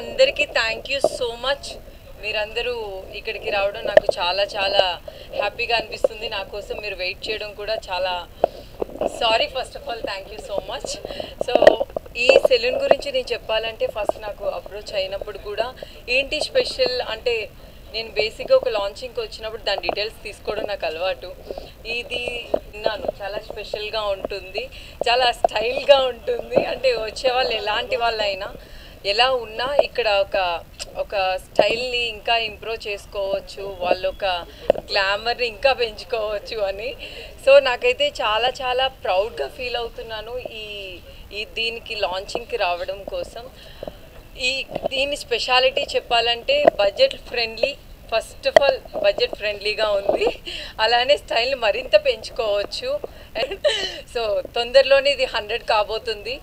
అందరికీ thank you so much. మీరందరూ ఇక్కడికి రావడం నాకు చాలా చాలా హ్యాపీగా అనిపిస్తుంది. నా కోసం మీరు వెయిట్ చేయడం కూడా చాలా sorry. First of all thank you so much. So ఈ సెలూన్ గురించి నేను చెప్పాలంటే ఫస్ట్ నాకు అప్రోచ్ అయినప్పుడు కూడా ఏంటి స్పెషల్ అంటే నేను బేసిక్గా ఒక లాంచింగ్కి వచ్చినప్పుడు దాని డీటెయిల్స్ తీసుకోవడం నాకు అలవాటు. ఇది విన్నాను, చాలా స్పెషల్గా ఉంటుంది, చాలా స్టైల్గా ఉంటుంది. అంటే వచ్చేవాళ్ళు ఎలాంటి వాళ్ళైనా ఎలా ఉన్నా ఇక్కడ ఒక స్టైల్ని ఇంకా ఇంప్రూవ్ చేసుకోవచ్చు, వాళ్ళు ఒక గ్లామర్ని ఇంకా పెంచుకోవచ్చు అని. సో నాకైతే చాలా చాలా ప్రౌడ్గా ఫీల్ అవుతున్నాను ఈ దీనికి లాంచింగ్కి రావడం కోసం. దీని స్పెషాలిటీ చెప్పాలంటే budget friendly. First of all budget ఫ్రెండ్లీగా ఉంది, అలానే స్టైల్ని మరింత పెంచుకోవచ్చు. సో తొందరలోనే ఇది 100 కాబోతుంది.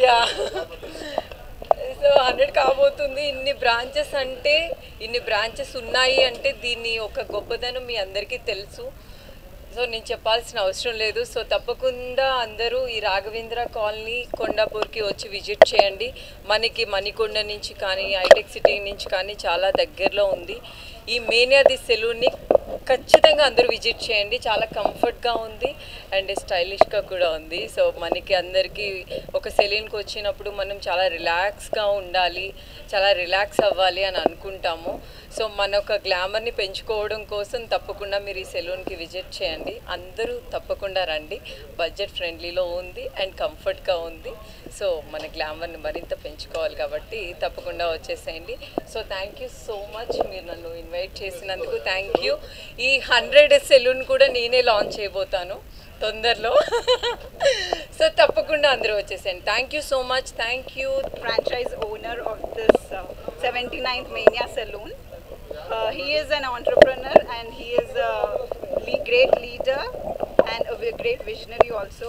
యా, సో 100 కాబోతుంది. ఇన్ని బ్రాంచెస్ ఉన్నాయి అంటే దీన్ని ఒక గొప్పదనం మీ అందరికీ తెలుసు. సో నేను చెప్పాల్సిన అవసరం లేదు. సో తప్పకుండా అందరూ ఈ రాఘవేంద్ర కాలనీ కొండాపూర్కి వచ్చి విజిట్ చేయండి. మనకి మణికొండ నుంచి కానీ హైటెక్ సిటీ నుంచి కానీ చాలా దగ్గరలో ఉంది. ఈ మేనియా ది సెలూన్ని ఖచ్చితంగా అందరూ విజిట్ చేయండి. చాలా కంఫర్ట్గా ఉంది అండ్ స్టైలిష్గా కూడా ఉంది. సో మనకి అందరికీ ఒక సెలూన్కి వచ్చినప్పుడు మనం చాలా రిలాక్స్గా ఉండాలి, చాలా రిలాక్స్ అవ్వాలి అని అనుకుంటాము. సో మన ఒక గ్లామర్ని పెంచుకోవడం కోసం తప్పకుండా మీరు ఈ సెలూన్కి విజిట్ చేయండి. అందరూ తప్పకుండా రండి. బడ్జెట్ ఫ్రెండ్లీలో ఉంది అండ్ కంఫర్ట్గా ఉంది. సో మన గ్లామర్ని మరింత పెంచుకోవాలి కాబట్టి తప్పకుండా వచ్చేసేయండి. So thank you so much, మీరు నన్ను ఇన్వైట్ చేసినందుకు థ్యాంక్ యూ. ఈ 100 సెలూన్ కూడా నేనే లాంచ్ చేయబోతాను తొందరలో. సో తప్పకుండా అందరూ వచ్చేసేయండి. Thank you so much. Thank you. Franchise owner of this 79th Mania Saloon. He is an entrepreneur and he is a great leader and a great visionary also.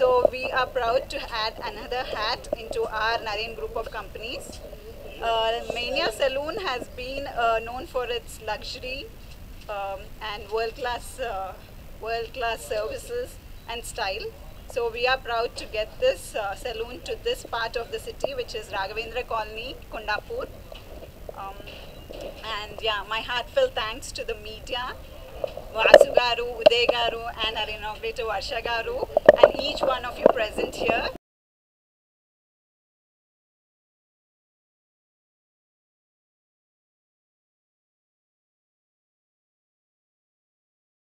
So we are proud to add another hat into our Narayan group of companies. Mania Saloon has been known for its luxury and world-class services and style. So we are proud to get this saloon to this part of the city, which is Raghavendra Colony, Kondapur. And yeah, my heartfelt thanks to the media, Vasu Garu, Uday Garu and our inaugurator Varsha Garu and each one of you present here.